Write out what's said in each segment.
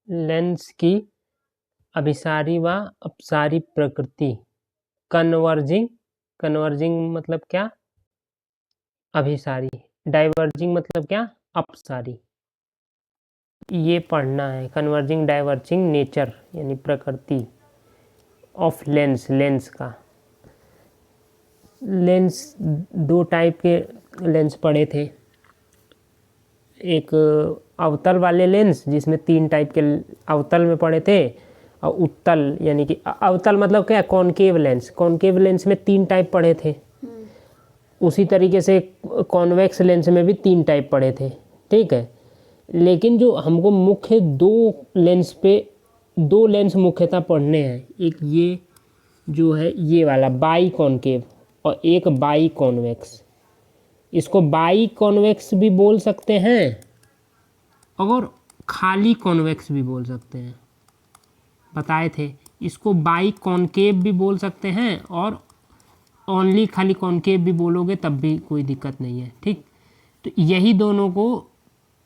Lens की अभिसारी व अपसारी प्रकृति। कन्वर्जिंग मतलब क्या? अभिसारी। डाइवर्जिंग मतलब क्या? अपसारी। ये पढ़ना है, कन्वर्जिंग डाइवर्जिंग नेचर यानी प्रकृति ऑफ लेंस का। लेंस दो टाइप के लेंस पढ़े थे, एक अवतल वाले लेंस जिसमें 3 टाइप के अवतल में पढ़े थे, और उत्तल यानी कि अवतल मतलब क्या? Concave lens. कॉनकेव लेंस में 3 टाइप पढ़े थे। उसी तरीके से कॉन्वेक्स लेंस में भी 3 टाइप पढ़े थे, ठीक है। लेकिन जो हमको मुख्य 2 लेंस मुख्यतः पढ़ने हैं, एक ये जो है ये वाला बाई कॉनकेव और एक बाई कॉन्वेक्स। इसको बाई कॉन्वेक्स भी बोल सकते हैं और खाली कॉन्वेक्स भी बोल सकते हैं, बताए थे। इसको बाई कॉनकेव भी बोल सकते हैं और ओनली खाली कॉनकेव भी बोलोगे तब भी कोई दिक्कत नहीं है, ठीक। तो यही दोनों को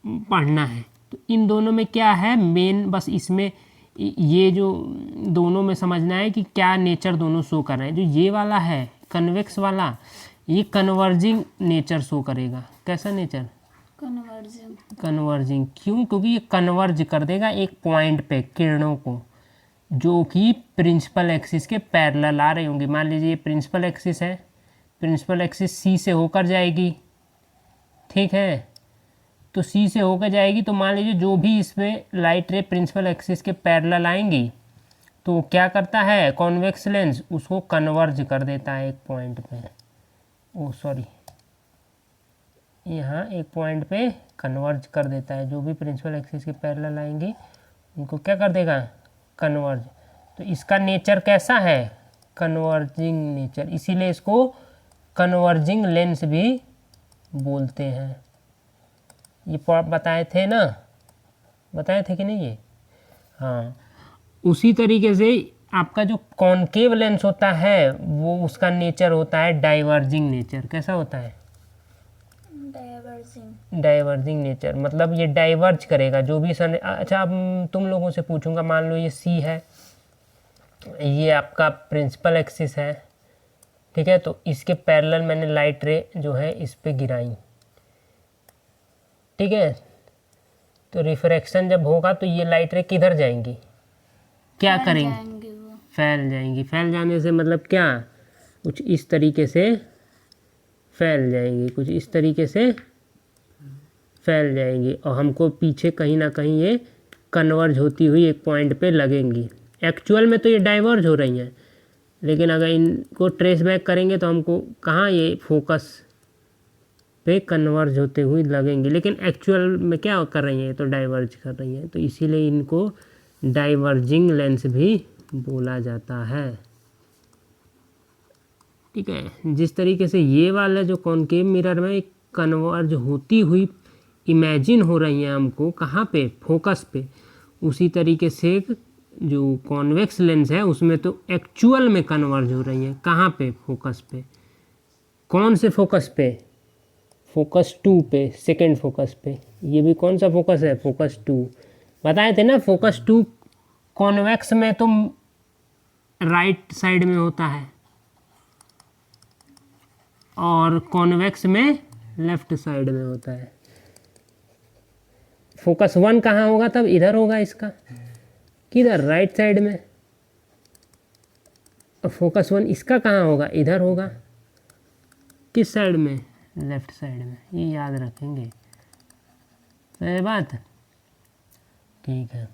पढ़ना है। तो इन दोनों में क्या है मेन, बस इसमें ये जो दोनों में समझना है कि क्या नेचर दोनों शो कर रहे हैं। जो ये वाला है कन्वेक्स वाला, ये कन्वर्जिंग नेचर शो करेगा। कैसा नेचर? कन्वर्जिंग। क्यों? क्योंकि ये कन्वर्ज कर देगा एक पॉइंट पे किरणों को, जो कि प्रिंसिपल एक्सिस के पैरेलल आ रही होंगी। मान लीजिए ये प्रिंसिपल एक्सिस है, प्रिंसिपल एक्सिस सी से होकर जाएगी, ठीक है। तो सी से होकर जाएगी तो मान लीजिए जो भी इसमें लाइट रे प्रिंसिपल एक्सिस के पैरेलल आएंगी तो क्या करता है कॉन्वेक्स लेंस, उसको कन्वर्ज कर देता है एक पॉइंट पे। ओ सॉरी, यहाँ एक पॉइंट पे कन्वर्ज कर देता है। जो भी प्रिंसिपल एक्सिस के पैरेलल आएंगी उनको क्या कर देगा? कन्वर्ज। तो इसका नेचर कैसा है? Converging nature. इसीलिए इसको कन्वर्जिंग लेंस भी बोलते हैं। ये बताए थे ना, बताए थे कि नहीं ये? हाँ। उसी तरीके से आपका जो कॉनकेव लेंस होता है वो उसका नेचर होता है डाइवर्जिंग नेचर। कैसा होता है? Diverging nature. मतलब ये डाइवर्ज करेगा जो भी अच्छा, अब तुम लोगों से पूछूंगा, मान लो ये सी है, ये आपका प्रिंसिपल एक्सिस है, ठीक है। तो इसके पैरेलल मैंने लाइट रे जो है इस पे गिराई, ठीक है। तो रिफ्रैक्शन जब होगा तो ये लाइट रे किधर जाएंगी? क्या करेंगी? फैल जाएंगी। फैल जाने से मतलब क्या? कुछ इस तरीके से फैल जाएंगी, कुछ इस तरीके से फैल जाएंगी, और हमको पीछे कहीं ना कहीं ये कन्वर्ज होती हुई एक पॉइंट पे लगेंगी। एक्चुअल में तो ये डाइवर्ज हो रही हैं, लेकिन अगर इनको ट्रेस बैक करेंगे तो हमको कहाँ ये फोकस पे कन्वर्ज होते हुए लगेंगी, लेकिन एक्चुअल में क्या कर रही हैं? तो डाइवर्ज कर रही हैं। तो इसीलिए इनको डाइवर्जिंग लेंस भी बोला जाता है, ठीक है। जिस तरीके से ये वाला जो कॉनकेव मिरर में एक कन्वर्ज होती हुई इमेजिन हो रही हैं हमको, कहाँ पे? फोकस पे। उसी तरीके से जो कॉन्वेक्स लेंस है उसमें तो एक्चुअल में कन्वर्ज हो रही हैं। कहाँ पे? फोकस पे। कौन से फोकस पे? फोकस 2 पे, सेकेंड फोकस पे। ये भी कौन सा फोकस है? फोकस 2। बताए थे ना फोकस 2 कॉन्वेक्स में तो राइट साइड में होता है और कॉन्वेक्स में लेफ्ट साइड में होता है। फोकस 1 कहाँ होगा? तब इधर होगा इसका, किधर? राइट साइड में। और फोकस 1 इसका कहाँ होगा? इधर होगा। किस साइड में? लेफ्ट साइड में। ये याद रखेंगे, सही बात, ठीक है।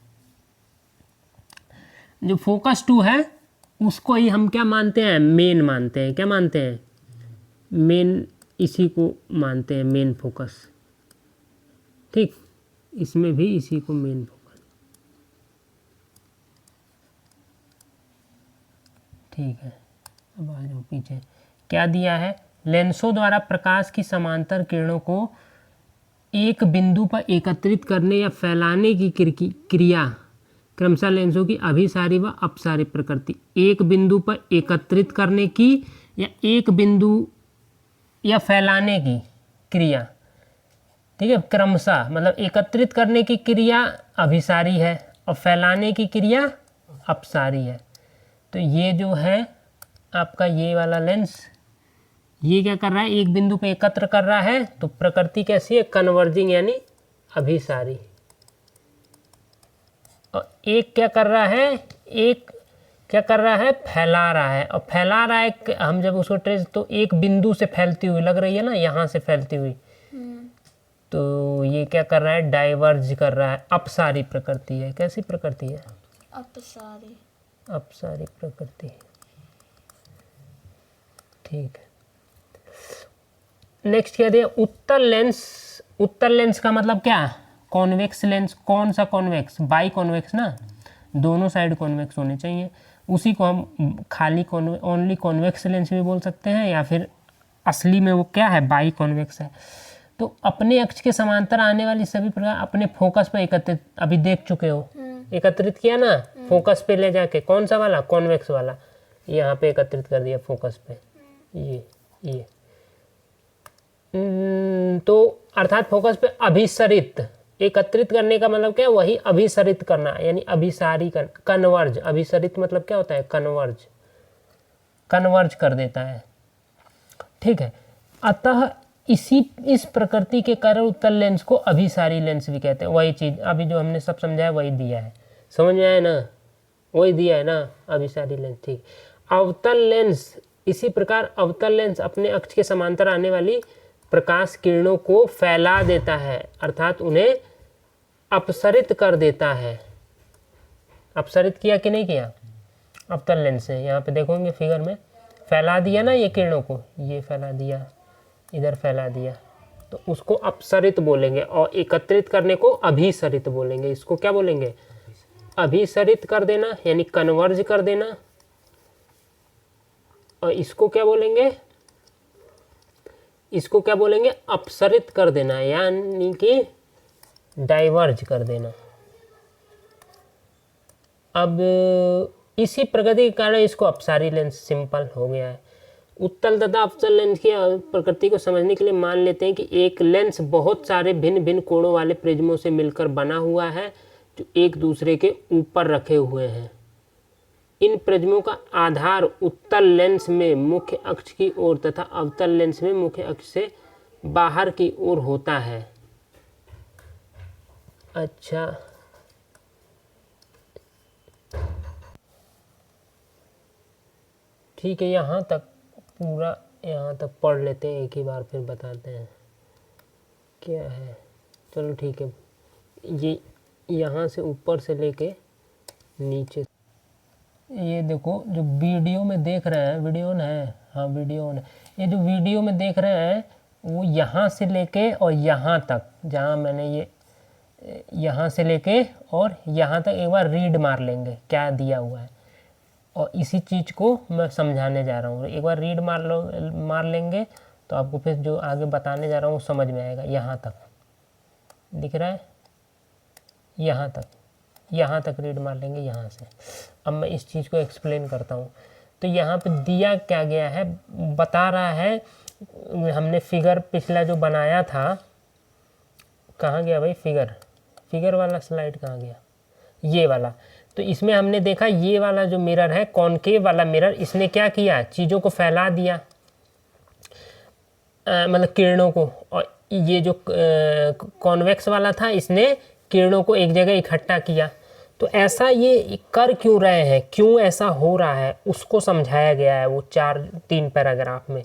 जो फोकस 2 है उसको ही हम क्या मानते हैं? मेन मानते हैं। क्या मानते हैं? मेन। इसी को मानते हैं मेन फोकस, ठीक। इसमें भी इसी को मेन फोकस, ठीक है। अब आ जाओ पीछे। क्या दिया है? लेंसों द्वारा प्रकाश की समांतर किरणों को एक बिंदु पर एकत्रित करने या फैलाने की क्रिया क्रमशः लेंसों की अभिसारी व अपसारी प्रकृति। एक बिंदु पर एकत्रित करने की या एक बिंदु या फैलाने की क्रिया, ठीक है। क्रमशः मतलब एकत्रित करने की क्रिया अभिसारी है और फैलाने की क्रिया अपसारी है। तो ये जो है आपका ये वाला लेंस, ये क्या कर रहा है, एक बिंदु पे एकत्र कर रहा है, तो प्रकृति कैसी है, कन्वर्जिंग यानी अभिसारी। और एक क्या कर रहा है, एक क्या कर रहा है, फैला रहा है। और फैला रहा है, हम जब उसको ट्रेस, तो एक बिंदु से फैलती हुई लग रही है ना, यहाँ से फैलती हुई, तो ये क्या कर रहा है, डाइवर्ज कर रहा है, अपसारी प्रकृति है। कैसी प्रकृति है, अपसारी। अपसारी प्रकृति। ठीक है, नेक्स्ट क्या दिया, उत्तल लेंस। उत्तल लेंस का मतलब क्या, कॉन्वेक्स लेंस। कौन सा कॉन्वेक्स, बाई कॉन्वेक्स ना, दोनों साइड कॉन्वेक्स होने चाहिए। उसी को हम खाली ओनली कॉन्वेक्स लेंस भी बोल सकते हैं, या फिर असली में वो क्या है, बाई कॉन्वेक्स है। तो अपने अक्ष के समांतर आने वाली सभी प्रकार अपने फोकस पर एकत्रित, अभी देख चुके हो, एकत्रित किया ना, फोकस पे ले जाके, कौन सा वाला, कॉन्वेक्स वाला, यहाँ पे एकत्रित कर दिया फोकस पे, ये तो अर्थात फोकस पे अभिसरित, एकत्रित करने का मतलब क्या, वही अभिसरित करना, यानी अभिसारी कर, कन्वर्ज। अभिसरित मतलब क्या होता है, कन्वर्ज, कन्वर्ज कर देता है। ठीक है, अतः इस प्रकृति के कारण उत्तल लेंस को अभिसारी लेंस भी कहते हैं। वही चीज अभी जो हमने सब समझाया वही दिया है, समझ में आया ना, वही दिया है ना, अभिसारी लेंस। ठीक, अवतल लेंस, इसी प्रकार अवतल लेंस अपने अक्ष के समांतर आने वाली प्रकाश किरणों को फैला देता है, अर्थात उन्हें अपसरित कर देता है। अपसरित किया कि नहीं किया, अवतल लेंस से, यहाँ पे देखोगे फिगर में, फैला दिया ना ये किरणों को, ये फैला दिया, इधर फैला दिया, तो उसको अपसरित बोलेंगे। और एकत्रित करने को अभिसरित बोलेंगे। इसको क्या बोलेंगे, अभिसरित कर देना, यानी कन्वर्ज कर देना। और इसको क्या बोलेंगे, इसको क्या बोलेंगे, अपसरित कर देना, यानी कि डाइवर्ज कर देना। अब इसी प्रकृति के कारण इसको अपसारी लेंस सिंपल हो गया है। उत्तल तथा अवतल लेंस की प्रकृति को समझने के लिए मान लेते हैं कि एक लेंस बहुत सारे भिन्न भिन्न कोणों वाले प्रिज्मों से मिलकर बना हुआ है, जो एक दूसरे के ऊपर रखे हुए हैं। इन प्रिज्मों का आधार उत्तल लेंस में मुख्य अक्ष की ओर तथा अवतल लेंस में मुख्य अक्ष से बाहर की ओर होता है। अच्छा, ठीक है, यहाँ तक पूरा, यहाँ तक पढ़ लेते हैं, एक ही बार फिर बताते हैं क्या है। चलो ठीक है, ये यहाँ से ऊपर से लेके नीचे, ये देखो जो वीडियो में देख रहे हैं, वीडियो न है, हाँ वीडियो न, ये जो वीडियो में देख रहे हैं वो यहाँ से लेके और यहाँ तक, जहाँ मैंने ये यहाँ से लेके और यहाँ तक एक बार रीड मार लेंगे क्या दिया हुआ है, और इसी चीज़ को मैं समझाने जा रहा हूँ। एक बार रीड मार लेंगे तो आपको फिर जो आगे बताने जा रहा हूँ समझ में आएगा। यहाँ तक दिख रहा है, यहाँ तक रीड मार लेंगे यहाँ से। अब मैं इस चीज़ को एक्सप्लेन करता हूँ। तो यहाँ पे दिया क्या गया है, बता रहा है, हमने फिगर पिछला जो बनाया था, कहाँ गया भाई फिगर वाला स्लाइड कहाँ गया, ये वाला। तो इसमें हमने देखा ये वाला जो मिरर है, कॉनकेव वाला मिरर, इसने क्या किया, चीज़ों को फैला दिया, मतलब किरणों को। और ये जो कॉन्वेक्स वाला था, इसने किरणों को एक जगह इकट्ठा किया। तो ऐसा ये कर क्यों रहे हैं, क्यों ऐसा हो रहा है, उसको समझाया गया है वो 3 पैराग्राफ में।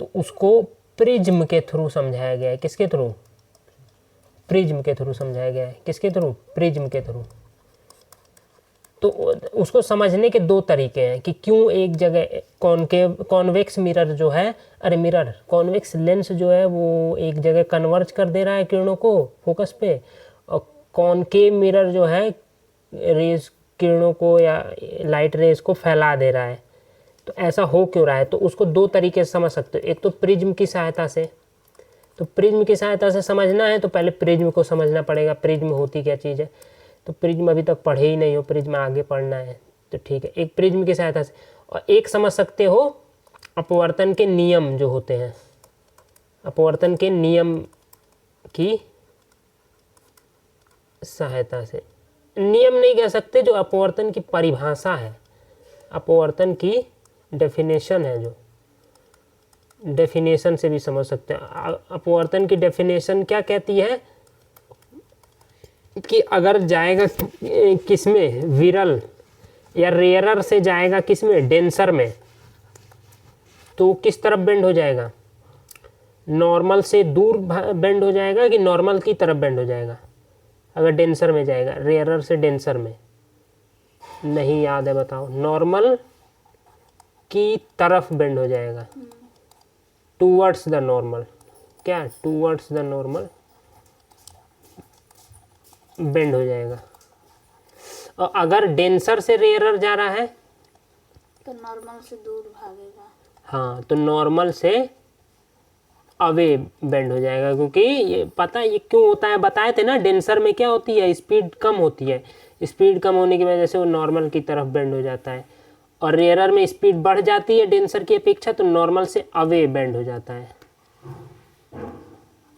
तो उसको प्रिज्म के थ्रू समझाया गया है। किसके थ्रू, प्रिज्म के थ्रू समझाया गया है। किसके थ्रू, प्रिज्म के थ्रू। तो उसको समझने के 2 तरीके हैं कि क्यों एक जगह कॉन्वेक्स मिरर जो है, कॉन्वेक्स लेंस जो है वो एक जगह कन्वर्ज कर दे रहा है किरणों को फोकस पे, और कॉनकेव मिरर जो है रेज किरणों को या लाइट रेज को फैला दे रहा है। तो ऐसा हो क्यों रहा है, तो उसको 2 तरीके से समझ सकते हो। एक तो प्रिज्म की सहायता से, तो प्रिज्म की सहायता से समझना है तो पहले प्रिज्म को समझना पड़ेगा, प्रिज्म होती क्या चीज़ है। तो प्रिज्म अभी तक पढ़े ही नहीं हो, प्रिज्म आगे पढ़ना है, तो ठीक है। एक प्रिज्म की सहायता से, और एक समझ सकते हो अपवर्तन के नियम जो होते हैं, अपवर्तन के नियम की सहायता से। नियम नहीं कह सकते, जो अपवर्तन की परिभाषा है, अपवर्तन की डेफिनेशन है, जो डेफिनेशन से भी समझ सकते हैं। अपवर्तन की डेफिनेशन क्या कहती है कि अगर जाएगा किसमें, विरल या रेयरर से जाएगा किसमें, डेंसर में, तो किस तरफ बेंड हो जाएगा, नॉर्मल से दूर बेंड हो जाएगा कि नॉर्मल की तरफ बेंड हो जाएगा। अगर डेंसर में जाएगा, रेयरर से डेंसर में, नहीं याद है बताओ, नॉर्मल की तरफ बेंड हो जाएगा, टूवर्ड्स द नॉर्मल, क्या टूवर्ड्स द नॉर्मल बेंड हो जाएगा। और अगर डेंसर से रेयरर जा रहा है तो नॉर्मल से दूर भागेगा। हाँ, तो नॉर्मल से अवे बेंड हो जाएगा, क्योंकि ये पता ये क्यों होता है, बताए थे ना, डेंसर में क्या होती है, स्पीड कम होती है, स्पीड कम होने की वजह से वो नॉर्मल की तरफ बेंड हो जाता है, और रेयरर में स्पीड बढ़ जाती है डेंसर की अपेक्षा, तो नॉर्मल से अवे बेंड हो जाता है।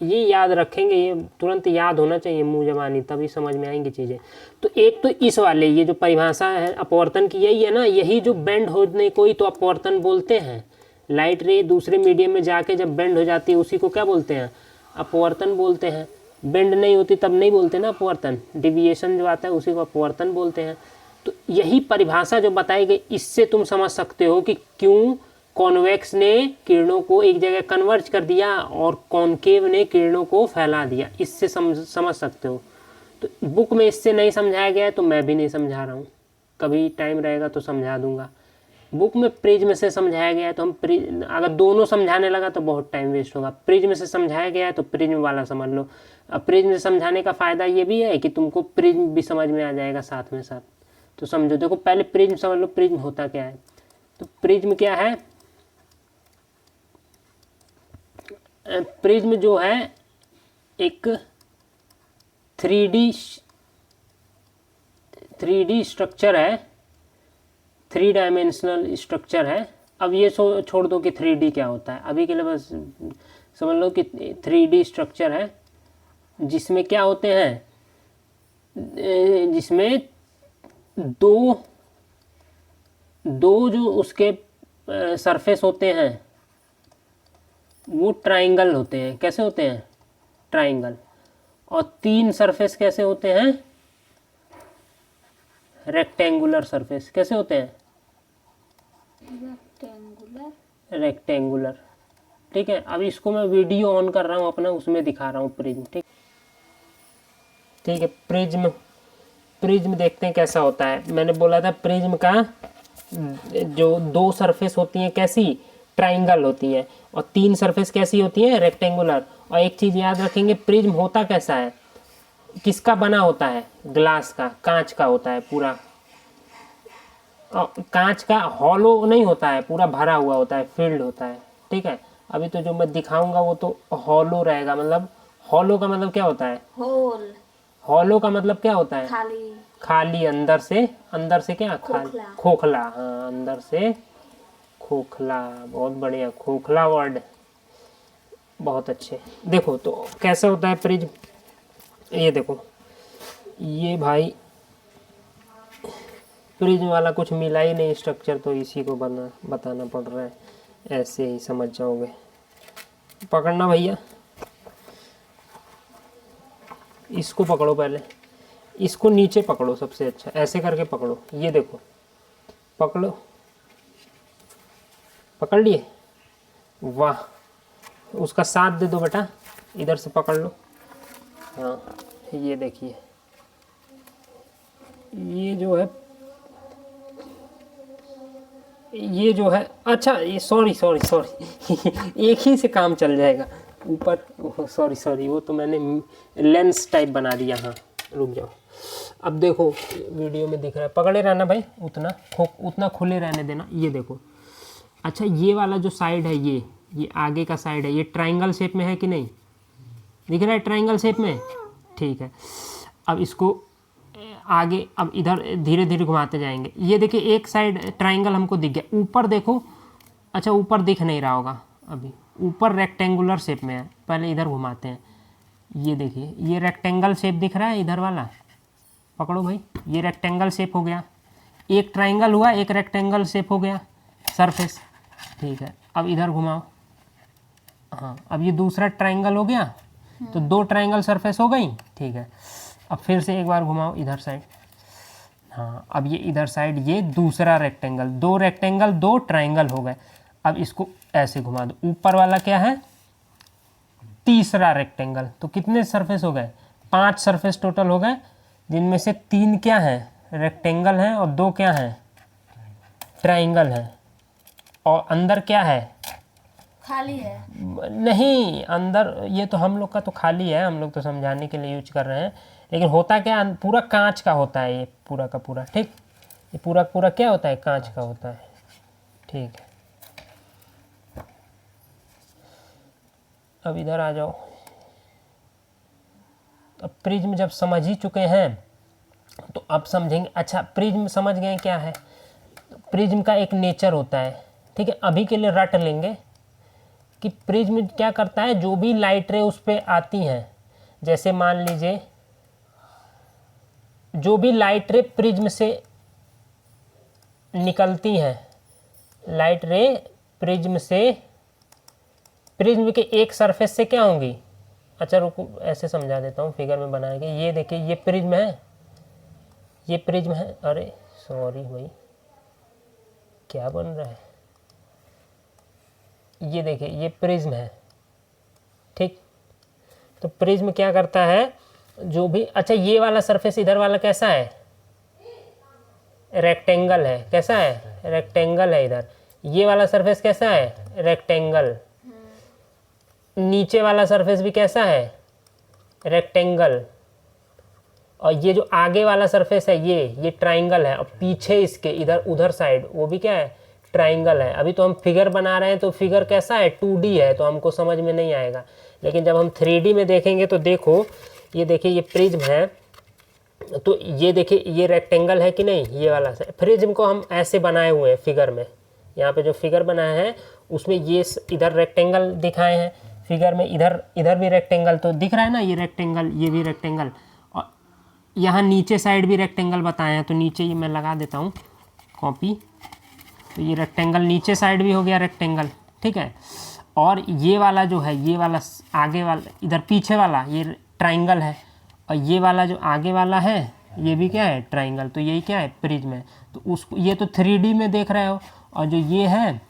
ये याद रखेंगे, ये तुरंत याद होना चाहिए मुंह जबानी, तभी समझ में आएंगी चीज़ें। तो एक तो इस वाले ये जो परिभाषा है अपवर्तन की, यही है ना, यही जो बेंड होने को ही तो अपवर्तन बोलते हैं। लाइट रे दूसरे मीडियम में जाके जब बेंड हो जाती है उसी को क्या बोलते हैं, अपवर्तन बोलते हैं। बेंड नहीं होती तब नहीं बोलते ना अपवर्तन, डिविएशन जो आता है उसी को अपवर्तन बोलते हैं। तो यही परिभाषा जो बताई गई, इससे तुम समझ सकते हो कि क्यों कॉन्वेक्स ने किरणों को एक जगह कन्वर्ज कर दिया और कॉनकेव ने किरणों को फैला दिया, इससे समझ सकते हो। तो बुक में इससे नहीं समझाया गया है तो मैं भी नहीं समझा रहा हूँ, कभी टाइम रहेगा तो समझा दूंगा। बुक में प्रिज्म से समझाया गया है तो हम अगर दोनों समझाने लगा तो बहुत टाइम वेस्ट होगा। प्रिज्म से समझाया गया है तो प्रिज्म वाला समझ लो। अब प्रिज्म से समझाने का फ़ायदा ये भी है कि तुमको प्रिज्म भी समझ में आ जाएगा साथ में साथ। तो समझो, देखो पहले प्रिज्म समझ लो, प्रिज्म होता क्या है। तो प्रिज्म क्या है, प्रिज्म जो है एक 3D स्ट्रक्चर है, 3 डायमेंशनल स्ट्रक्चर है। अब ये छोड़ दो कि 3D क्या होता है, अभी के लिए बस समझ लो कि 3D स्ट्रक्चर है जिसमें क्या होते हैं, जिसमें दो जो उसके सरफेस होते हैं वो ट्राइंगल होते हैं। कैसे होते हैं, ट्राइंगल। और 3 सरफेस कैसे होते हैं, रेक्टेंगुलर सरफेस। कैसे होते हैं, रेक्टेंगुलर। ठीक है, अब इसको मैं वीडियो ऑन कर रहा हूँ अपना, उसमें दिखा रहा हूँ प्रिज्म। ठीक है, प्रिज्म देखते हैं कैसा होता है। मैंने बोला था प्रिज्म का जो 2 सरफेस होती हैं कैसी, ट्राइंगल होती हैं, और 3 सरफेस कैसी होती हैं, रेक्टेंगुलर। और एक चीज़ याद रखेंगे, प्रिज्म होता कैसा है, किसका बना होता है, ग्लास का, कांच का होता है पूरा। और कांच का हॉलो नहीं होता है, पूरा भरा हुआ होता है, फिल्ड होता है। ठीक है, अभी तो जो मैं दिखाऊंगा वो तो हॉलो रहेगा। मतलब हॉलो का मतलब क्या होता है, होल। हॉलो का मतलब क्या होता है, खाली। खाली, अंदर से क्या, खाली, खोखला। हाँ, अंदर से खोखला। बहुत बढ़िया, खोखला वर्ड, बहुत अच्छे। देखो तो कैसा होता है प्रिज्म, ये देखो, ये भाई प्रिज्म वाला कुछ मिला ही नहीं स्ट्रक्चर, तो इसी को बताना पड़ रहा है, ऐसे ही समझ जाओगे। पकड़ना भैया, इसको पकड़ो, पहले इसको नीचे पकड़ो, सबसे अच्छा ऐसे करके पकड़ो। ये देखो, पकड़ो, पकड़ लिए, वाह। उसका साथ दे दो बेटा, इधर से पकड़ लो। हाँ, ये देखिए, ये जो है अच्छा, ये सॉरी एक ही से काम चल जाएगा ऊपर। सॉरी, वो तो मैंने लेंस टाइप बना दिया। हाँ, रुक जाओ। अब देखो वीडियो में दिख रहा है, पकड़े रहना भाई, उतना खुले रहने देना। ये देखो, अच्छा ये वाला जो साइड है, ये आगे का साइड है, ये ट्राइंगल शेप में है कि नहीं, दिख रहा है ट्राइंगल शेप में। ठीक है, अब इसको आगे, अब इधर धीरे धीरे घुमाते जाएंगे। ये देखिए, एक साइड ट्राइंगल हमको दिख गया, ऊपर देखो। अच्छा, ऊपर दिख नहीं रहा होगा अभी, ऊपर रेक्टेंगुलर शेप में है, पहले इधर घुमाते हैं। ये देखिए, ये रेक्टेंगल शेप दिख रहा है इधर वाला, पकड़ो भाई, ये रेक्टेंगल शेप हो गया, एक ट्राइंगल हुआ, एक रेक्टेंगल शेप हो गया सरफेस, ठीक है। अब इधर घुमाओ, हाँ अब ये दूसरा ट्राइंगल हो गया, तो 2 ट्राइंगल सरफेस हो गई, ठीक है। अब फिर से एक बार घुमाओ इधर साइड, हाँ अब ये इधर साइड ये दूसरा रेक्टेंगल, 2 रेक्टेंगल 2 ट्राइंगल हो गए। अब इसको ऐसे घुमा दो, ऊपर वाला क्या है, तीसरा रेक्टेंगल, तो कितने सरफेस हो गए, 5 सरफेस टोटल हो गए, जिनमें से 3 क्या है, रेक्टेंगल हैं, और 2 क्या हैं, ट्राइंगल है। और अंदर क्या है, खाली है। नहीं अंदर ये तो हम लोग का तो खाली है, हम लोग तो समझाने के लिए यूज कर रहे हैं, लेकिन होता क्या पूरा कांच का होता है ये पूरा का पूरा, ठीक, ये पूरा पूरा क्या होता है, कांच का होता है, ठीक है। अब इधर आ जाओ, अब प्रिज्म जब समझ ही चुके हैं तो अब समझेंगे, अच्छा प्रिज्म समझ गए क्या है, प्रिज्म का एक नेचर होता है, ठीक है। अभी के लिए रट लेंगे कि प्रिज्म क्या करता है, जो भी लाइट रे उस पर आती हैं, जैसे मान लीजिए जो भी लाइट रे प्रिज्म से निकलती हैं, लाइट रे प्रिज्म से, प्रिज्म के एक सरफेस से क्या होंगी, अच्छा रुको ऐसे समझा देता हूँ फिगर में बनाएंगे, ये देखिए ये प्रिज्म है, ये प्रिज्म है, अरे सॉरी भाई क्या बन रहा है, ये देखिए ये प्रिज्म है, ठीक। तो प्रिज्म क्या करता है, जो भी, अच्छा ये वाला सरफेस इधर वाला कैसा है, रेक्टेंगल है, कैसा है, रेक्टेंगल है इधर, ये वाला सरफेस कैसा है, रेक्टेंगल, नीचे वाला सरफेस भी कैसा है, रेक्टेंगल, और ये जो आगे वाला सरफेस है ये ट्राइंगल है, और पीछे इसके इधर उधर साइड वो भी क्या है, ट्राइंगल है। अभी तो हम फिगर बना रहे हैं तो फिगर कैसा है, 2D है, तो हमको समझ में नहीं आएगा, लेकिन जब हम 3D में देखेंगे तो देखो, ये देखिए ये प्रिज्म है, तो ये देखिए ये रेक्टेंगल है कि नहीं, ये वाला प्रिज्म को हम ऐसे बनाए हुए हैं फिगर में, यहाँ पे जो फिगर बनाया है उसमें ये इधर रेक्टेंगल दिखाए हैं फिगर में, इधर इधर भी रेक्टेंगल तो दिख रहा है ना, ये रेक्टेंगल ये भी रेक्टेंगल, और यहाँ नीचे साइड भी रेक्टेंगल बताए हैं, तो नीचे ये मैं लगा देता हूँ कॉपी, तो ये रेक्टेंगल नीचे साइड भी हो गया रेक्टेंगल, ठीक है। और ये वाला जो है, ये वाला आगे वाला इधर पीछे वाला ये ट्राइंगल है, और ये वाला जो आगे वाला है ये भी क्या है, ट्राइंगल, तो यही क्या है, प्रिज्म है। तो उसको ये तो 3D में देख रहे हो, और जो ये है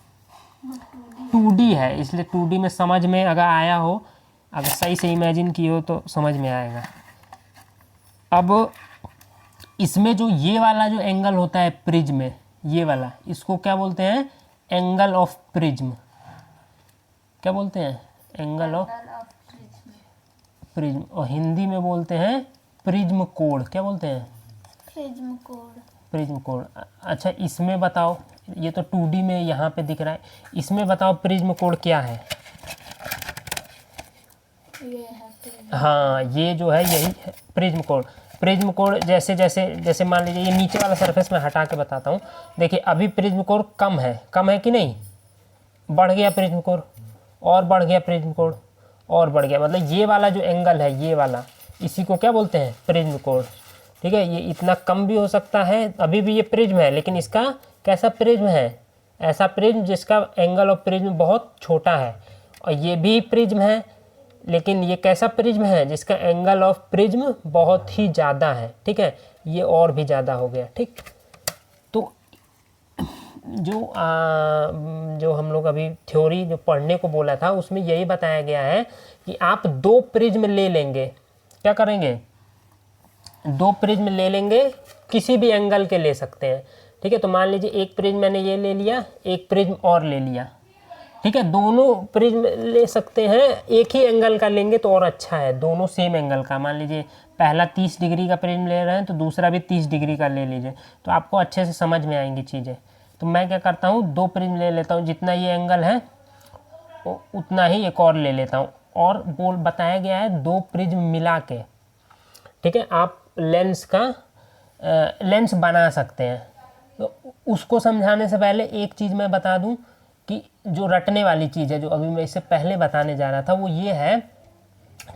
2D है, इसलिए 2D में समझ में अगर आया हो, अगर सही से इमेजिन किए हो तो समझ में आएगा। अब इसमें जो ये वाला जो एंगल होता है प्रिज्म में, ये वाला, इसको क्या बोलते हैं, एंगल ऑफ प्रिज्म, क्या बोलते हैं, एंगल ऑफ प्रिज्म, और हिंदी में बोलते हैं प्रिज्म कोण, क्या बोलते हैं, प्रिज्म कोण। प्रिज्म कोण। अच्छा इसमें बताओ, ये तो 2D में यहाँ पे दिख रहा है, इसमें बताओ प्रिज्म कोण क्या है, ये है प्रिज्म। हाँ ये जो है यही है प्रिज्म कोण। प्रिज्म कोण जैसे जैसे जैसे मान लीजिए ये नीचे वाला सरफेस मैं हटा के बताता हूँ, देखिए अभी प्रिज्म कोण कम है कि नहीं, बढ़ गया प्रिज्म कोण, और बढ़ गया प्रिज्म कोण, और बढ़ गया, मतलब ये वाला जो एंगल है ये वाला, इसी को क्या बोलते हैं, प्रिज्म कोण, ठीक है। ये इतना कम भी हो सकता है, अभी भी ये प्रिज्म है, लेकिन इसका कैसा प्रिज्म है, ऐसा प्रिज्म जिसका एंगल ऑफ प्रिज्म बहुत छोटा है, और ये भी प्रिज्म है, लेकिन ये कैसा प्रिज्म है जिसका एंगल ऑफ प्रिज्म बहुत ही ज़्यादा है, ठीक है, ये और भी ज़्यादा हो गया, ठीक। तो जो हम लोग अभी थ्योरी जो पढ़ने को बोला था उसमें यही बताया गया है कि आप 2 प्रिज्म ले लेंगे, क्या करेंगे, 2 प्रिज्म ले लेंगे, किसी भी एंगल के ले सकते हैं, ठीक है। तो मान लीजिए एक प्रिज्म मैंने ये ले लिया, एक प्रिज्म और ले लिया, ठीक है, दोनों प्रिज्म ले सकते हैं, एक ही एंगल का लेंगे तो और अच्छा है, दोनों सेम एंगल का, मान लीजिए पहला 30 डिग्री का प्रिज्म ले रहे हैं तो दूसरा भी 30 डिग्री का ले लीजिए, तो आपको अच्छे से समझ में आएंगी चीज़ें। तो मैं क्या करता हूँ, 2 प्रिज्म ले लेता हूँ, जितना ये एंगल है उतना ही एक और ले लेता हूँ, और बताया गया है 2 प्रिज्म मिला के, ठीक है, आप लेंस बना सकते हैं। तो उसको समझाने से पहले एक चीज़ मैं बता दूं कि जो रटने वाली चीज़ है, जो अभी मैं इससे पहले बताने जा रहा था, वो ये है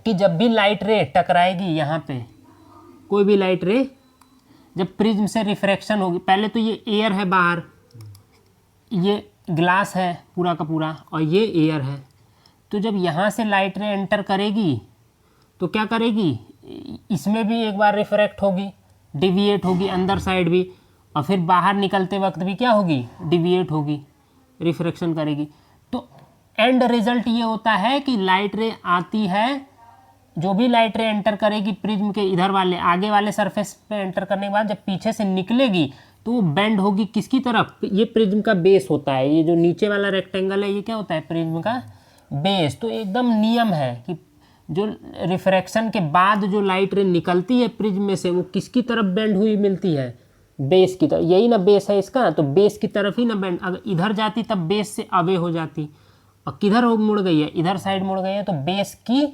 कि जब भी लाइट रे टकराएगी यहाँ पे, कोई भी लाइट रे जब प्रिज्म से रिफ्रैक्शन होगी, पहले तो ये एयर है बाहर, ये ग्लास है पूरा का पूरा और ये एयर है, तो जब यहाँ से लाइट रे एंटर करेगी तो क्या करेगी, इसमें भी एक बार रिफ्रैक्ट होगी, डिविएट होगी अंदर साइड भी, और फिर बाहर निकलते वक्त भी क्या होगी, डिविएट होगी, रिफ्रैक्शन करेगी। तो एंड रिजल्ट ये होता है कि लाइट रे आती है, जो भी लाइट रे एंटर करेगी प्रिज्म के इधर वाले आगे वाले सरफेस पे एंटर करने के बाद जब पीछे से निकलेगी तो वो बेंड होगी किसकी तरफ, ये प्रिज्म का बेस होता है, ये जो नीचे वाला रेक्टेंगल है ये क्या होता है, प्रिज्म का बेस। तो एकदम नियम है कि जो रिफ्रैक्शन के बाद जो लाइट रे निकलती है प्रिज्म में से वो किसकी तरफ बेंड हुई मिलती है, बेस की तरफ। यही ना बेस है इसका, तो बेस की तरफ ही ना बेंड, अगर इधर जाती तब बेस से अवे हो जाती, और किधर हो मुड़ गई है, इधर साइड मुड़ गई है, तो बेस की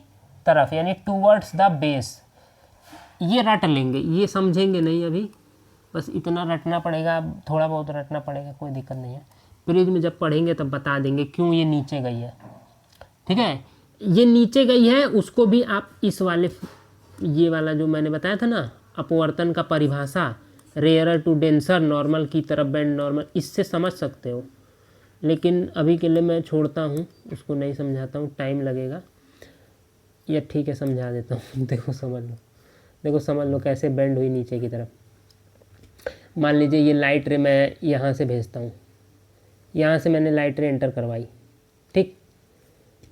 तरफ यानी टूवर्ड्स द बेस। ये रट लेंगे, ये समझेंगे नहीं अभी, बस इतना रटना पड़ेगा, थोड़ा बहुत रटना पड़ेगा, कोई दिक्कत नहीं है। प्रिज्म जब पढ़ेंगे तब बता देंगे क्यों ये नीचे गई है, ठीक है। ये नीचे गई है उसको भी आप इस वाले, ये वाला जो मैंने बताया था ना अपवर्तन का परिभाषा, रेयरर टू डेंसर, नॉर्मल की तरफ बेंड, नॉर्मल, इससे समझ सकते हो। लेकिन अभी के लिए मैं छोड़ता हूँ, उसको नहीं समझाता हूँ, टाइम लगेगा। या ठीक है समझा देता हूँ देखो समझ लो, देखो समझ लो कैसे बेंड हुई नीचे की तरफ। मान लीजिए ये लाइट रे मैं यहाँ से भेजता हूँ, यहाँ से मैंने लाइट रे एंटर करवाई, ठीक।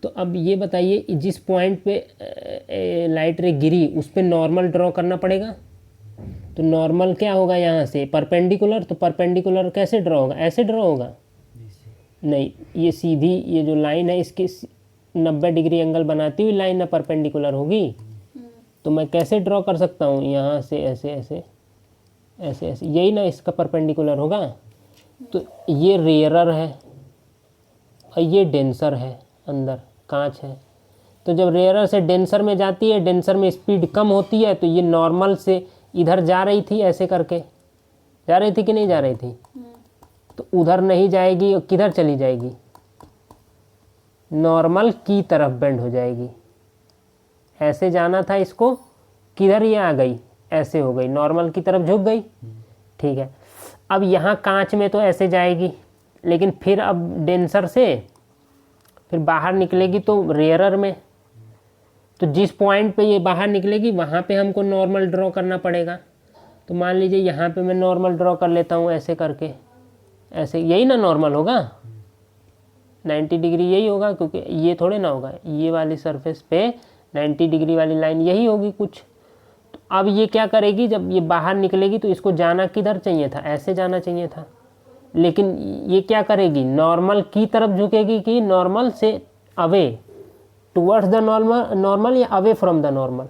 तो अब ये बताइए जिस पॉइंट पे लाइट रे गिरी उस पर नॉर्मल ड्रॉ करना पड़ेगा। तो नॉर्मल क्या होगा, यहाँ से परपेंडिकुलर, तो परपेंडिकुलर कैसे ड्रॉ होगा, ऐसे ड्रॉ होगा नहीं, ये सीधी, ये जो लाइन है इसकी 90 डिग्री एंगल बनाती हुई लाइन ना परपेंडिकुलर होगी। तो मैं कैसे ड्रॉ कर सकता हूँ, यहाँ से ऐसे ऐसे ऐसे ऐसे, यही ना इसका परपेंडिकुलर होगा। तो ये रेयरर है और ये डेंसर है, अंदर कांच है। तो जब रेयरर से डेंसर में जाती है, डेंसर में स्पीड कम होती है, तो ये नॉर्मल से इधर जा रही थी, ऐसे करके जा रही थी कि नहीं जा रही थी, तो उधर नहीं जाएगी और किधर चली जाएगी, नॉर्मल की तरफ बेंड हो जाएगी। ऐसे जाना था इसको, किधर ये आ गई, ऐसे हो गई, नॉर्मल की तरफ झुक गई, ठीक है। अब यहाँ कांच में तो ऐसे जाएगी, लेकिन फिर अब डेंसर से फिर बाहर निकलेगी तो रेयरर में, तो जिस पॉइंट पे ये बाहर निकलेगी वहाँ पे हमको नॉर्मल ड्रॉ करना पड़ेगा। तो मान लीजिए यहाँ पे मैं नॉर्मल ड्रॉ कर लेता हूँ ऐसे करके, ऐसे, यही ना नॉर्मल होगा, 90 डिग्री यही होगा, क्योंकि ये थोड़े ना होगा, ये वाली सरफेस पे 90 डिग्री वाली लाइन यही होगी कुछ। तो अब ये क्या करेगी, जब ये बाहर निकलेगी तो इसको जाना किधर चाहिए था, ऐसे जाना चाहिए था, लेकिन ये क्या करेगी, नॉर्मल की तरफ झुकेगी कि नॉर्मल से away, towards the normal, normal या away from the normal,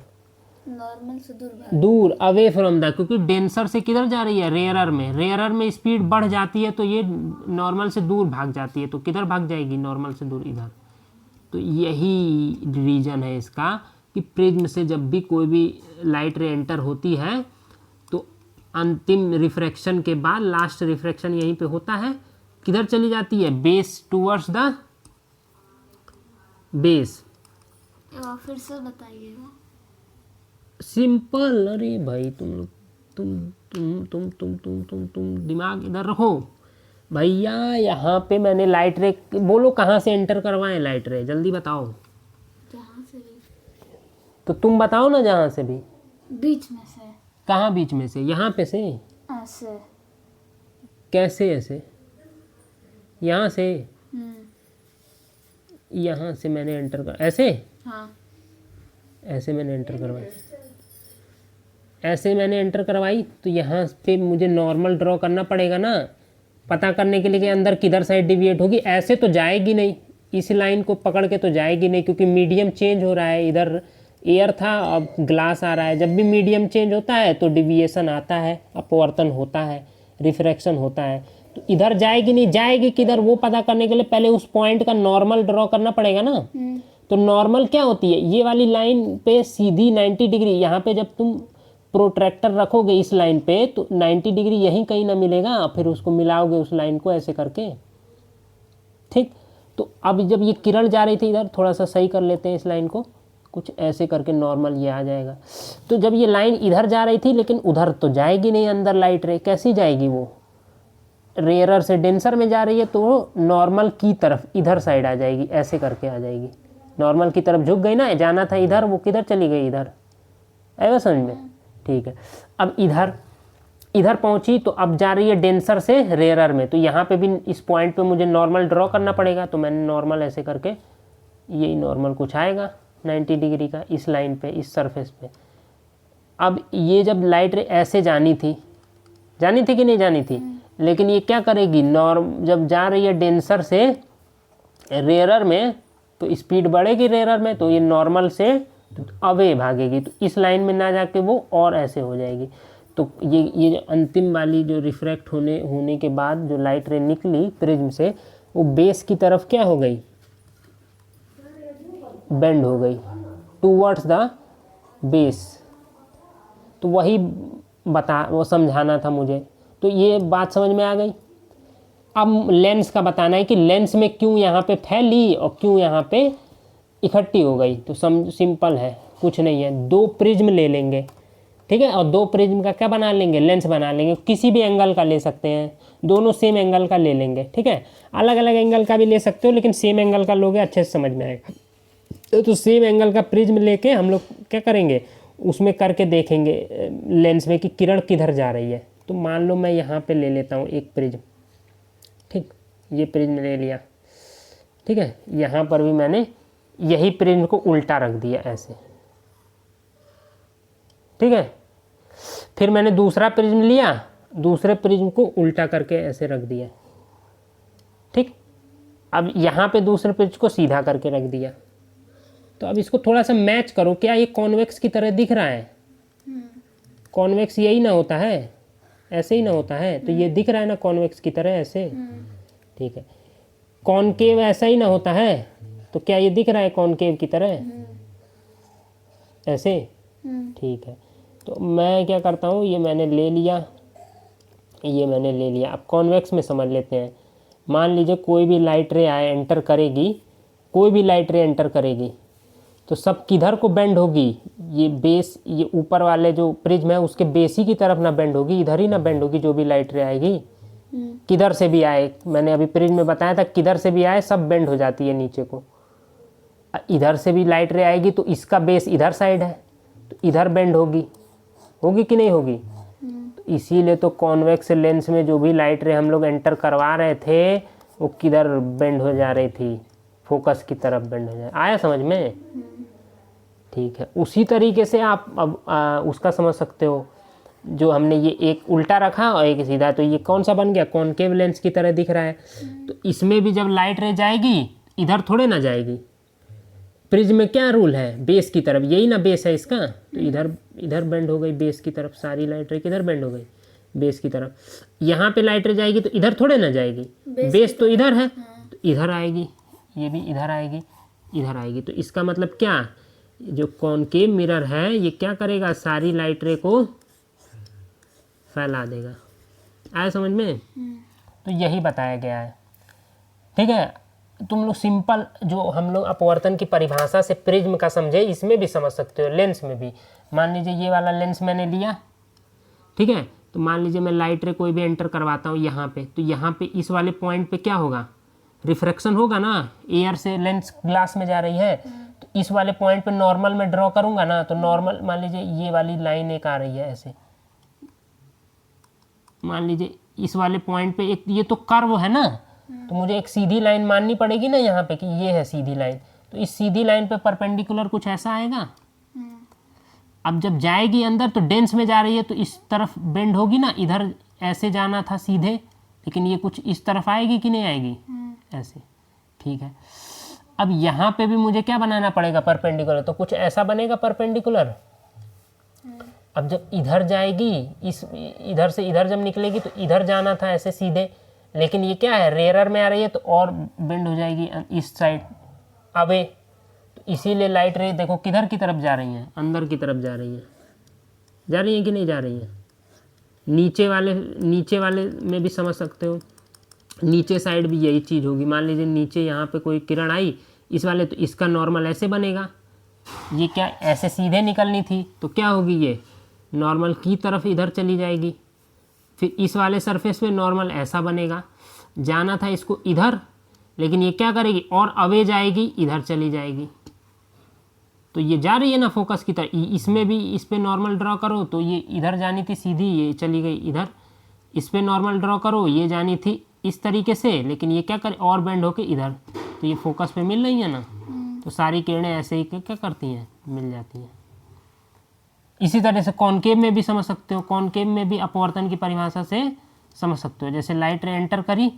normal से दूर दूर, अवे फ्रॉम द, क्योंकि डेंसर से किधर जा रही है, रेयरर में, रेयरर में स्पीड बढ़ जाती है तो ये नॉर्मल से दूर भाग जाती है, तो किधर भाग जाएगी, नॉर्मल से दूर, इधर। तो यही रीज़न है इसका कि प्रिज्म से जब भी कोई भी लाइट रे एंटर होती है तो अंतिम रिफ्रैक्शन के बाद लास्ट रिफ्रैक्शन यहीं पे होता है, किधर चली जाती है, बेस, टूवर्ड्स द बेस। फिर से बताइएगा। सिंपल, अरे भाई तुम दिमाग इधर रखो भैया। यहाँ पे मैंने लाइट रे, बोलो कहाँ से एंटर करवाएं लाइट रे, जल्दी बताओ। जहाँ से भी, तो तुम बताओ ना, जहाँ से भी, बीच में से। कहाँ बीच में से, यहाँ पे से, ऐसे, कैसे ऐसे, यहाँ से, हम्म, यहाँ से मैंने एंटर कर, ऐसे, हाँ, ऐसे मैंने एंटर करवाई, ऐसे मैंने एंटर करवाई, तो यहाँ पे मुझे नॉर्मल ड्रॉ करना पड़ेगा ना, पता करने के लिए कि अंदर किधर साइड डिविएट होगी। ऐसे तो जाएगी नहीं, इस लाइन को पकड़ के तो जाएगी नहीं, क्योंकि मीडियम चेंज हो रहा है, इधर एयर था अब ग्लास आ रहा है। जब भी मीडियम चेंज होता है तो डिविएशन आता है, अपवर्तन होता है, रिफ्रैक्शन होता है। तो इधर जाएगी नहीं, जाएगी किधर वो पता करने के लिए पहले उस पॉइंट का नॉर्मल ड्रॉ करना पड़ेगा ना। तो नॉर्मल क्या होती है, ये वाली लाइन पे सीधी 90 डिग्री, यहाँ पे जब तुम प्रोट्रैक्टर रखोगे इस लाइन पे तो 90 डिग्री यहीं कहीं ना मिलेगा, फिर उसको मिलाओगे उस लाइन को ऐसे करके, ठीक। तो अब जब ये किरण जा रही थी इधर, थोड़ा सा सही कर लेते हैं इस लाइन को, कुछ ऐसे करके नॉर्मल ये आ जाएगा। तो जब ये लाइन इधर जा रही थी लेकिन उधर तो जाएगी नहीं अंदर लाइट रे, कैसी जाएगी वो, रेयरर से डेंसर में जा रही है तो नॉर्मल की तरफ इधर साइड आ जाएगी, ऐसे करके आ जाएगी, नॉर्मल की तरफ झुक गई ना, जाना था इधर, वो किधर चली गई, इधर। आएगा समझ में? ठीक है। अब इधर पहुंची तो अब जा रही है डेंसर से रेयरर में, तो यहाँ पे भी इस पॉइंट पे मुझे नॉर्मल ड्रॉ करना पड़ेगा। तो मैंने नॉर्मल ऐसे करके, यही नॉर्मल कुछ आएगा 90 डिग्री का इस लाइन पे, इस सरफेस पे। अब ये जब लाइट रे ऐसे जानी थी कि नहीं जानी थी, लेकिन ये क्या करेगी, जब जा रही है डेंसर से रेयरर में तो स्पीड बढ़ेगी रेयरर में, तो ये नॉर्मल से अवे भागेगी, तो इस लाइन में ना जाके वो और ऐसे हो जाएगी। तो ये जो अंतिम वाली जो रिफ्रैक्ट होने के बाद जो लाइट रे निकली प्रिज्म से, वो बेस की तरफ क्या हो गई, बेंड हो गई टूवर्ड्स द बेस। तो वही वो समझाना था मुझे, तो ये बात समझ में आ गई। अब लेंस का बताना है कि लेंस में क्यों यहाँ पे फैली और क्यों यहाँ पे इकट्ठी हो गई। तो सिंपल है, कुछ नहीं है, 2 प्रिज्म ले लेंगे, ठीक है, और 2 प्रिज्म का क्या बना लेंगे, लेंस बना लेंगे, किसी भी एंगल का ले सकते हैं, दोनों सेम एंगल का ले लेंगे, ठीक है, अलग अलग एंगल का भी ले सकते हो, लेकिन सेम एंगल का लोगे अच्छे से समझ में आएगा। तो सेम एंगल का प्रिज्म लेके हम लोग क्या करेंगे, उसमें करके देखेंगे लेंस में कि किरण किधर जा रही है। तो मान लो मैं यहाँ पे ले लेता हूँ एक प्रिज्म, ठीक, ये प्रिज्म ले लिया, ठीक है, यहाँ पर भी मैंने यही प्रिज्म को उल्टा रख दिया ऐसे, ठीक है। फिर मैंने दूसरा प्रिज्म लिया, दूसरे प्रिज्म को उल्टा करके ऐसे रख दिया, ठीक। अब यहाँ पे दूसरे प्रिज्म को सीधा करके रख दिया। तो अब इसको थोड़ा सा मैच करो, क्या ये कॉन्वेक्स की तरह दिख रहा है? कॉन्वेक्स यही ना होता है, ऐसे ही ना होता है, तो ये दिख रहा है ना कॉन्वेक्स की तरह ऐसे, ठीक है। कॉनकेव ऐसा ही ना होता है, तो क्या ये दिख रहा है कॉनकेव की तरह ऐसे? ठीक है। तो मैं क्या करता हूँ, ये मैंने ले लिया, ये मैंने ले लिया। अब कॉन्वेक्स में समझ लेते हैं। मान लीजिए कोई भी लाइट रे एंटर करेगी, कोई भी लाइट रे एंटर करेगी तो सब किधर को बेंड होगी, ये बेस, ये ऊपर वाले जो प्रिज्म है उसके बेस ही की तरफ ना बेंड होगी, इधर ही ना बेंड होगी। जो भी लाइट रे आएगी किधर से भी आए, मैंने अभी प्रिज्म में बताया था, किधर से भी आए सब बेंड हो जाती है नीचे को। इधर से भी लाइट रे आएगी तो इसका बेस इधर साइड है, तो इधर बेंड होगी कि नहीं होगी? तो इसीलिए तो कॉन्वेक्स लेंस में जो भी लाइट रे हम लोग एंटर करवा रहे थे वो किधर बेंड हो जा रही थी, फोकस की तरफ बेंड हो जाए। आया समझ में? ठीक है। उसी तरीके से आप अब उसका समझ सकते हो, जो हमने ये एक उल्टा रखा और एक सीधा, तो ये कौन सा बन गया, कॉनकेव लेंस की तरह दिख रहा है। तो इसमें भी जब लाइट रे जाएगी इधर थोड़े ना जाएगी। प्रिज्म में क्या रूल है, बेस की तरफ, यही ना बेस है इसका, तो इधर बेंड हो गई बेस की तरफ, सारी लाइट रे किधर बेंड हो गई, बेस की तरफ। यहाँ पे लाइट रे जाएगी तो इधर थोड़े ना जाएगी, बेस तो इधर है, तो इधर आएगी, ये भी इधर आएगी, इधर आएगी। तो इसका मतलब क्या, जो कॉनकेव मिरर है ये क्या करेगा, सारी लाइट रे को फैला देगा। आया समझ में? तो यही बताया गया है, ठीक है। तुम लोग सिंपल जो हम लोग अपवर्तन की परिभाषा से प्रिज्म का समझे, इसमें भी समझ सकते हो, लेंस में भी। मान लीजिए ये वाला लेंस मैंने लिया, ठीक है, तो मान लीजिए मैं लाइट रे कोई भी एंटर करवाता हूँ यहाँ पे, तो यहाँ पे इस वाले पॉइंट पे क्या होगा, रिफ्रैक्शन होगा ना, एयर से लेंस ग्लास में जा रही है, तो इस वाले पॉइंट पे नॉर्मल में ड्रॉ करूँगा ना, तो नॉर्मल मान लीजिए ये वाली लाइन एक आ रही है ऐसे, मान लीजिए इस वाले पॉइंट पे एक, ये तो कर्व है ना, तो मुझे एक सीधी लाइन माननी पड़ेगी ना यहाँ पे कि ये है सीधी लाइन। तो इस सीधी लाइन पे परपेंडिकुलर कुछ ऐसा आएगा। अब जब जाएगी अंदर तो डेंस में जा रही है तो इस तरफ बेंड होगी ना, इधर ऐसे जाना था सीधे, लेकिन ये कुछ इस तरफ आएगी कि नहीं आएगी, ऐसे, ठीक है। अब यहाँ पे भी मुझे क्या बनाना पड़ेगा, परपेंडिकुलर, तो कुछ ऐसा बनेगा परपेंडिकुलर। अब जब इधर जाएगी, इधर से इधर जब निकलेगी तो इधर जाना था ऐसे सीधे, लेकिन ये क्या है, रेयरर में आ रही है तो और बेंड हो जाएगी इस साइड अवे। तो इसीलिए लाइट रे देखो किधर की तरफ जा रही हैं, अंदर की तरफ जा रही हैं कि नहीं जा रही हैं। नीचे वाले में भी समझ सकते हो, नीचे साइड भी यही चीज़ होगी। मान लीजिए नीचे यहाँ पे कोई किरण आई इस वाले, तो इसका नॉर्मल ऐसे बनेगा, ये क्या ऐसे सीधे निकलनी थी, तो क्या होगी, ये नॉर्मल की तरफ इधर चली जाएगी। फिर इस वाले सरफेस पे नॉर्मल ऐसा बनेगा, जाना था इसको इधर, लेकिन ये क्या करेगी और अवे जाएगी, इधर चली जाएगी। तो ये जा रही है ना फोकस की तरफ, इसमें भी इस पे नॉर्मल ड्रॉ करो तो ये इधर जानी थी सीधी, ये चली गई इधर। इस पे नॉर्मल ड्रॉ करो, ये जानी थी इस तरीके से, लेकिन ये क्या करे और बेंड होके इधर, तो ये फोकस पे मिल रही है ना। तो सारी किरणें ऐसे ही क्या करती हैं, मिल जाती हैं। इसी तरह से कॉनकेव में भी समझ सकते हो, कॉनकेव में भी अपवर्तन की परिभाषा से समझ सकते हो। जैसे लाइट रे एंटर करी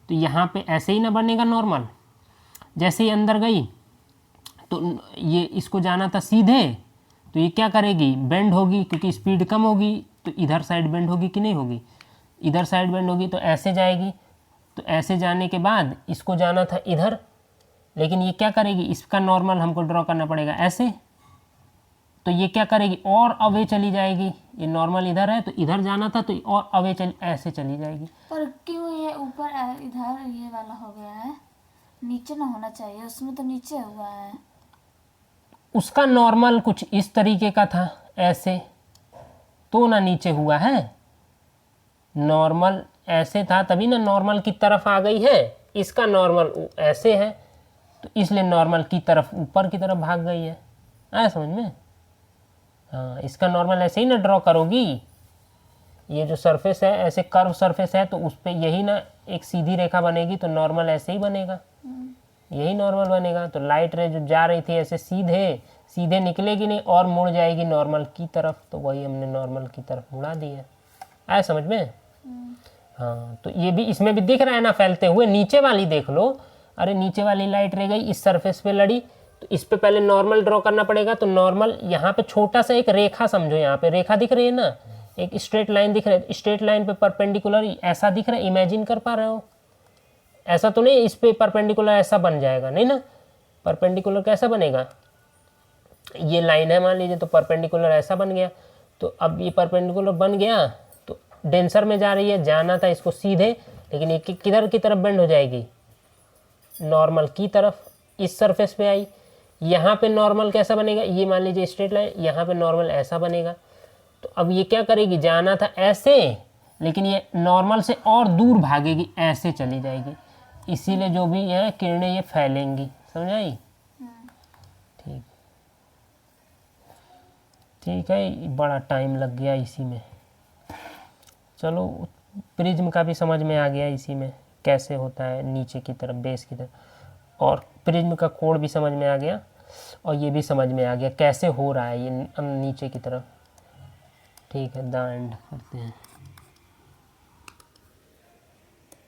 तो यहाँ पे ऐसे ही ना बनेगा नॉर्मल, जैसे ही अंदर गई तो ये इसको जाना था सीधे, तो ये क्या करेगी, बेंड होगी, क्योंकि स्पीड कम होगी तो इधर साइड बेंड होगी कि नहीं होगी, इधर साइड बेंड होगी, तो ऐसे जाएगी। तो ऐसे जाने के बाद इसको जाना था इधर, लेकिन ये क्या करेगी, इसका नॉर्मल हमको ड्रॉ करना पड़ेगा ऐसे, तो ये क्या करेगी और अवे चली जाएगी। ये नॉर्मल इधर है तो इधर जाना था तो और अवे ऐसे चली जाएगी। पर क्यों ये ऊपर इधर ये वाला हो गया है, नीचे ना होना चाहिए, उसमें तो नीचे हुआ है। उसका नॉर्मल कुछ इस तरीके का था ऐसे, तो ना नीचे हुआ है, नॉर्मल ऐसे था तभी ना नॉर्मल की तरफ आ गई है। इसका नॉर्मल ऐसे है तो इसलिए नॉर्मल की तरफ ऊपर की तरफ भाग गई है। आया समझ में? हाँ, इसका नॉर्मल ऐसे ही ना ड्रॉ करोगी, ये जो सरफेस है ऐसे कर्व सरफेस है तो उस पर यही ना एक सीधी रेखा बनेगी, तो नॉर्मल ऐसे ही बनेगा, यही नॉर्मल बनेगा। तो लाइट रे जो जा रही थी ऐसे सीधे सीधे निकलेगी नहीं और मुड़ जाएगी नॉर्मल की तरफ, तो वही हमने नॉर्मल की तरफ मुड़ा दी है। आया समझ में? हाँ, तो ये भी इसमें भी दिख रहा है ना फैलते हुए। नीचे वाली देख लो, अरे नीचे वाली लाइट रह गई इस सरफेस पे लड़ी, तो इस पे पहले नॉर्मल ड्रॉ करना पड़ेगा। तो नॉर्मल यहाँ पे छोटा सा एक रेखा समझो, यहाँ पे रेखा दिख रही है ना, एक स्ट्रेट लाइन दिख रहा है, स्ट्रेट लाइन पे परपेंडिकुलर ऐसा दिख रहा है, इमेजिन कर पा रहे हो? ऐसा तो नहीं इस पे परपेंडिकुलर ऐसा बन जाएगा, नहीं ना, परपेंडिकुलर कैसा बनेगा, ये लाइन है मान लीजिए, तो परपेंडिकुलर ऐसा बन गया। तो अब ये परपेंडिकुलर बन गया तो डेंसर में जा रही है, जाना था इसको सीधे, लेकिन ये किधर की तरफ बेंड हो जाएगी, नॉर्मल की तरफ। इस सरफेस पे आई, यहाँ पे नॉर्मल कैसा बनेगा, ये मान लीजिए स्ट्रेट लाइन, यहाँ पे नॉर्मल ऐसा बनेगा। तो अब ये क्या करेगी, जाना था ऐसे, लेकिन ये नॉर्मल से और दूर भागेगी, ऐसे चली जाएगी। इसीलिए जो भी है किरणें ये फैलेंगी। समझ आई? ठीक ठीक है, बड़ा टाइम लग गया इसी में। चलो, प्रिज्म का भी समझ में आ गया इसी में कैसे होता है, नीचे की तरफ बेस की तरफ, और प्रिज्म का कोड भी समझ में आ गया, और ये भी समझ में आ गया कैसे हो रहा है ये नीचे की तरफ। ठीक है, द एंड करते हैं।